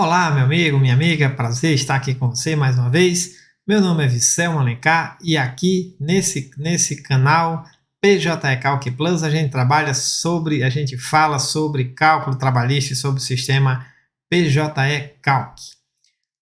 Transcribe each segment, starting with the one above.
Olá, meu amigo, minha amiga, prazer estar aqui com você mais uma vez. Meu nome é Viscelmo Alencar e aqui nesse canal PJE Calc Plus a gente fala sobre cálculo trabalhista e sobre o sistema PJE Calc.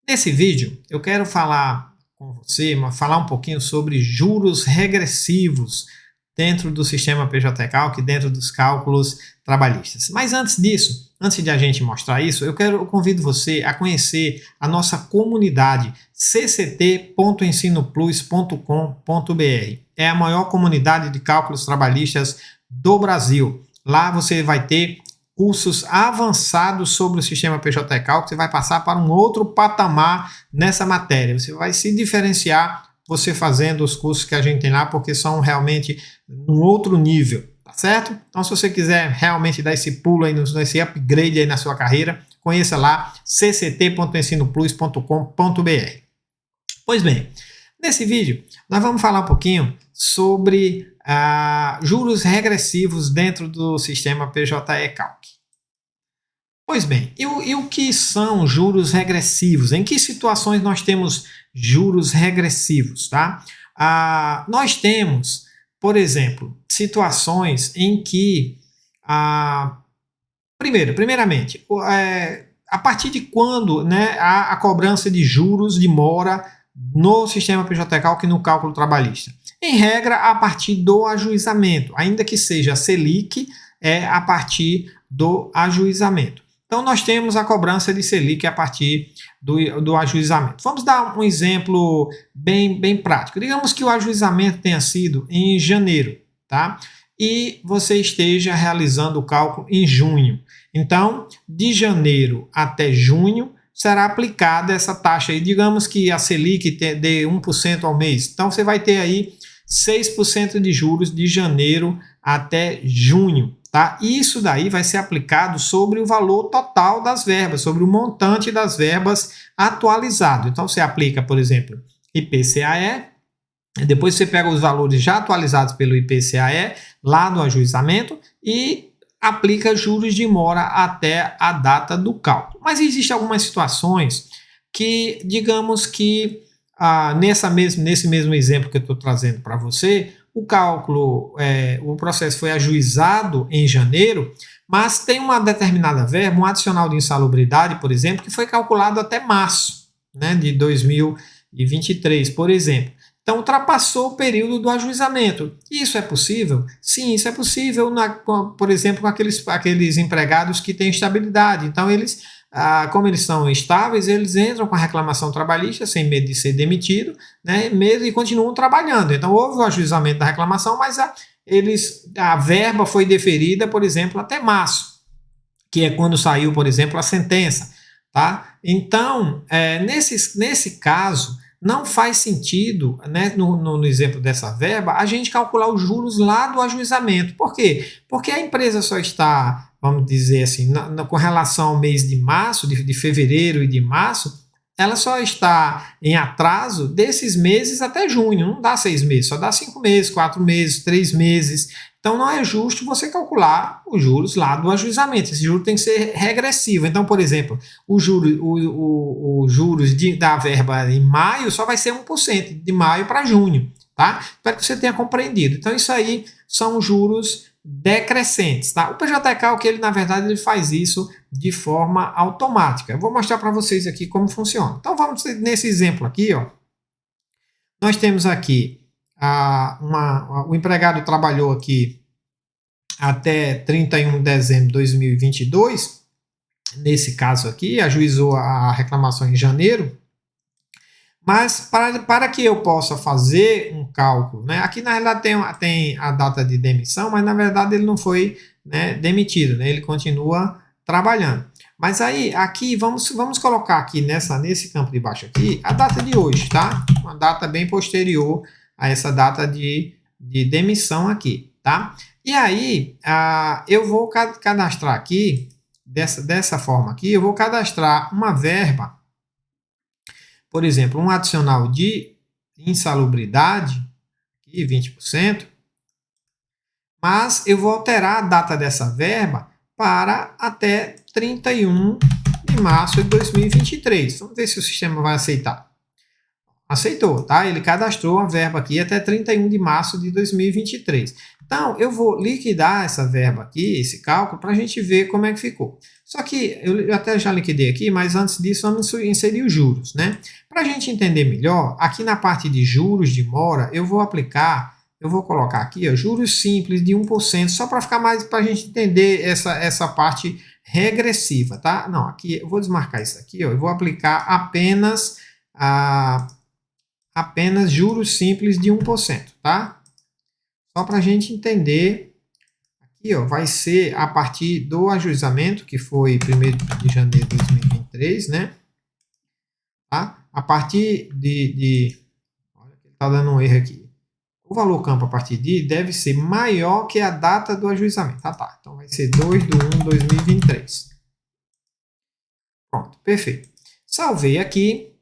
Nesse vídeo eu quero falar com você, falar um pouquinho sobre juros regressivos dentro do sistema PJE Calc, dentro dos cálculos trabalhistas. Mas antes disso, antes de a gente mostrar isso, eu convido você a conhecer a nossa comunidade cct.ensinoplus.com.br. É a maior comunidade de cálculos trabalhistas do Brasil. Lá você vai ter cursos avançados sobre o sistema PJE Calc, você vai passar para um outro patamar nessa matéria. Você vai se diferenciar você fazendo os cursos que a gente tem lá, porque são realmente um outro nível, tá certo? Então, se você quiser realmente dar esse pulo aí, esse upgrade aí na sua carreira, conheça lá cct.ensinoplus.com.br. Pois bem, nesse vídeo nós vamos falar um pouquinho sobre juros regressivos dentro do sistema PJE Calc. Pois bem, e o que são juros regressivos? Em que situações nós temos juros regressivos? Tá? Nós temos, por exemplo, situações em que, primeiramente, a partir de quando, né, há a cobrança de juros de mora no sistema PJE Calc e no cálculo trabalhista? Em regra, a partir do ajuizamento, ainda que seja a Selic, é a partir do ajuizamento. Então, nós temos a cobrança de Selic a partir do ajuizamento. Vamos dar um exemplo bem prático. Digamos que o ajuizamento tenha sido em janeiro, tá? E você esteja realizando o cálculo em junho. Então, de janeiro até junho, será aplicada essa taxa aí. Digamos que a Selic dê 1% ao mês. Então, você vai ter aí 6% de juros de janeiro até junho. Tá? Isso daí vai ser aplicado sobre o valor total das verbas, sobre o montante das verbas atualizado. Então, você aplica, por exemplo, IPCAE, depois você pega os valores já atualizados pelo IPCAE, lá no ajuizamento, e aplica juros de mora até a data do cálculo. Mas existem algumas situações que, digamos que, nesse mesmo exemplo que eu estou trazendo para você, o cálculo, o processo foi ajuizado em janeiro, mas tem uma determinada verba, um adicional de insalubridade, por exemplo, que foi calculado até março, né, de 2023, por exemplo. Então, ultrapassou o período do ajuizamento. Isso é possível? Sim, isso é possível, por exemplo, com aqueles empregados que têm estabilidade. Então, como eles são estáveis, eles entram com a reclamação trabalhista sem medo de ser demitido, né, e continuam trabalhando. Então, houve o ajuizamento da reclamação, mas a verba foi deferida, por exemplo, até março, que é quando saiu, por exemplo, a sentença. Tá? Então, nesse caso, não faz sentido, né, no exemplo dessa verba, a gente calcular os juros lá do ajuizamento. Por quê? Porque a empresa só está, vamos dizer assim, com relação ao mês de março, de fevereiro e de março, ela só está em atraso desses meses até junho. Não dá 6 meses, só dá 5 meses, 4 meses, 3 meses. Então não é justo você calcular os juros lá do ajuizamento. Esse juro tem que ser regressivo. Então, por exemplo, os juros da verba em maio só vai ser 1%, de maio para junho. Tá? Espero que você tenha compreendido. Então, isso aí são juros decrescentes. Tá? O PJE Calc, na verdade, ele faz isso de forma automática. Eu vou mostrar para vocês aqui como funciona. Então, vamos nesse exemplo aqui. Ó. Nós temos aqui o empregado trabalhou aqui até 31 de dezembro de 2022, nesse caso aqui, ajuizou a reclamação em janeiro, mas para que eu possa fazer um cálculo, né, aqui na realidade tem a data de demissão, mas na verdade ele não foi, né, demitido, né, ele continua trabalhando. Mas aí, aqui, vamos colocar aqui nesse campo de baixo aqui, a data de hoje, tá? Uma data bem posterior a essa data de demissão aqui, tá? E aí, eu vou cadastrar aqui, dessa forma aqui, eu vou cadastrar uma verba, por exemplo, um adicional de insalubridade, aqui 20%, mas eu vou alterar a data dessa verba para até 31 de de março de 2023. Vamos ver se o sistema vai aceitar. Aceitou, tá? Ele cadastrou a verba aqui até 31 de março de 2023. Então, eu vou liquidar essa verba aqui, esse cálculo, para a gente ver como é que ficou. Só que eu até já liquidei aqui, mas antes disso vamos inserir os juros, né? Para a gente entender melhor, aqui na parte de juros de mora, eu vou colocar aqui, ó, juros simples de 1%, só para ficar mais, para a gente entender essa parte regressiva, tá? Não, aqui eu vou desmarcar isso aqui, ó, eu vou aplicar apenas juros simples de 1%, tá? Só para a gente entender, aqui ó, vai ser a partir do ajuizamento, que foi 1º de janeiro de 2023, né? Tá? A partir olha que ele está dando um erro aqui. O valor campo a partir de deve ser maior que a data do ajuizamento. Tá. Então vai ser 2/1/2023. Pronto, perfeito. Salvei aqui.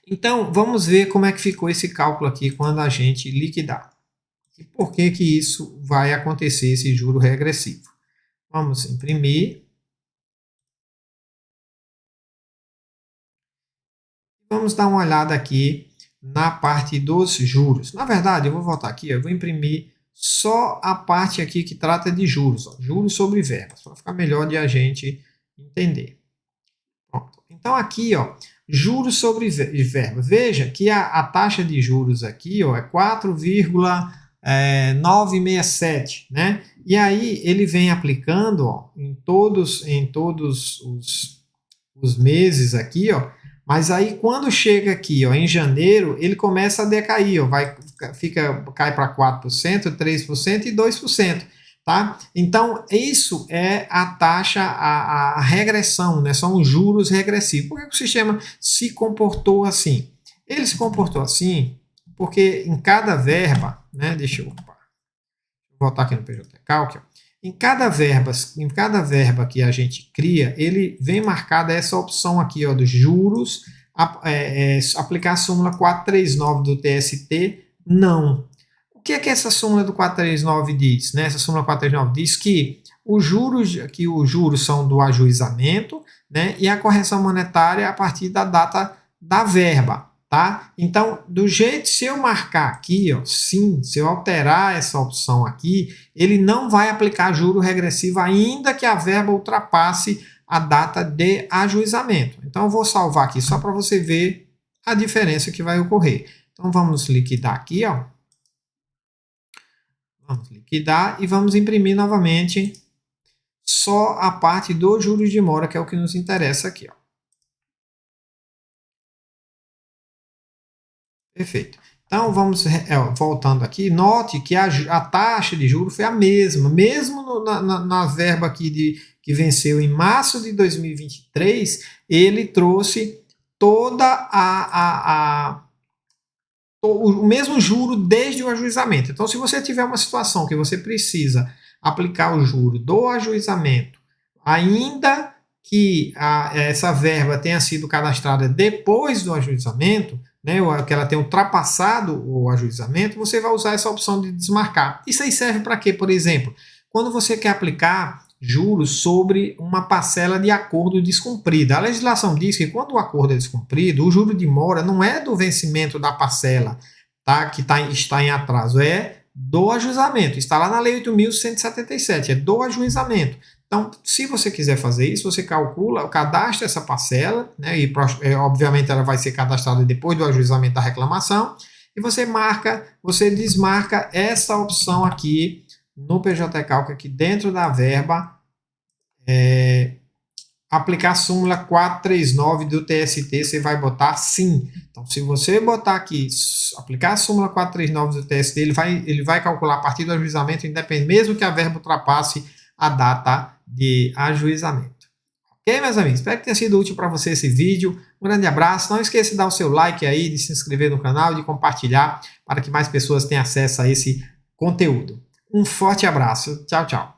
Então, vamos ver como é que ficou esse cálculo aqui quando a gente liquidar. E por que que isso vai acontecer, esse juro regressivo? Vamos imprimir. Vamos dar uma olhada aqui na parte dos juros. Na verdade, eu vou voltar aqui, eu vou imprimir só a parte aqui que trata de juros, ó, juros sobre verbas, para ficar melhor de a gente entender. Pronto. Então aqui, ó, juros sobre verbas. Veja que a taxa de juros aqui, ó, é 4,967, né? E aí ele vem aplicando, ó, em todos os meses aqui, ó. Mas aí quando chega aqui, ó, em janeiro, ele começa a decair, ó, cai para 4%, 3% e 2%. Tá? Então, isso é a taxa, a regressão, né? São os juros regressivos. Por que o sistema se comportou assim? Ele se comportou assim porque em cada verba, né? Deixa eu voltar aqui no PJ Calc. Em cada verba que a gente cria, ele vem marcada essa opção aqui, ó, dos juros, aplicar a súmula 439 do TST, não. O que é que essa súmula do 439 diz? Né? Essa súmula 439 diz que os juros são do ajuizamento, né? E a correção monetária a partir da data da verba. Tá? Então, do jeito, se eu marcar aqui, ó, sim, se eu alterar essa opção aqui, ele não vai aplicar juro regressivo ainda que a verba ultrapasse a data de ajuizamento. Então, eu vou salvar aqui só para você ver a diferença que vai ocorrer. Então, vamos liquidar aqui, ó. Vamos liquidar e vamos imprimir novamente só a parte dos juros de mora, que é o que nos interessa aqui, ó. Perfeito. Então, vamos voltando aqui. Note que a taxa de juros foi a mesma. Mesmo na verba aqui que venceu em março de 2023, ele trouxe toda o mesmo juro desde o ajuizamento. Então, se você tiver uma situação que você precisa aplicar o juro do ajuizamento, ainda que essa verba tenha sido cadastrada depois do ajuizamento, né, que ela tenha ultrapassado o ajuizamento, você vai usar essa opção de desmarcar. Isso aí serve para quê? Por exemplo, quando você quer aplicar juros sobre uma parcela de acordo descumprida. A legislação diz que quando o acordo é descumprido, o juro de mora não é do vencimento da parcela, tá, que está em atraso, é do ajuizamento. Está lá na Lei 8.177, é do ajuizamento. Então, se você quiser fazer isso, você cadastra essa parcela, né, e obviamente ela vai ser cadastrada depois do ajuizamento da reclamação, e você desmarca essa opção aqui no PJ Calc, aqui dentro da verba, aplicar a súmula 439 do TST, você vai botar sim. Então, se você botar aqui, aplicar a súmula 439 do TST, ele vai calcular a partir do ajuizamento, independente, mesmo que a verba ultrapasse a data de ajuizamento. Ok, meus amigos? Espero que tenha sido útil para você esse vídeo. Um grande abraço. Não esqueça de dar o seu like aí, de se inscrever no canal e de compartilhar para que mais pessoas tenham acesso a esse conteúdo. Um forte abraço. Tchau, tchau.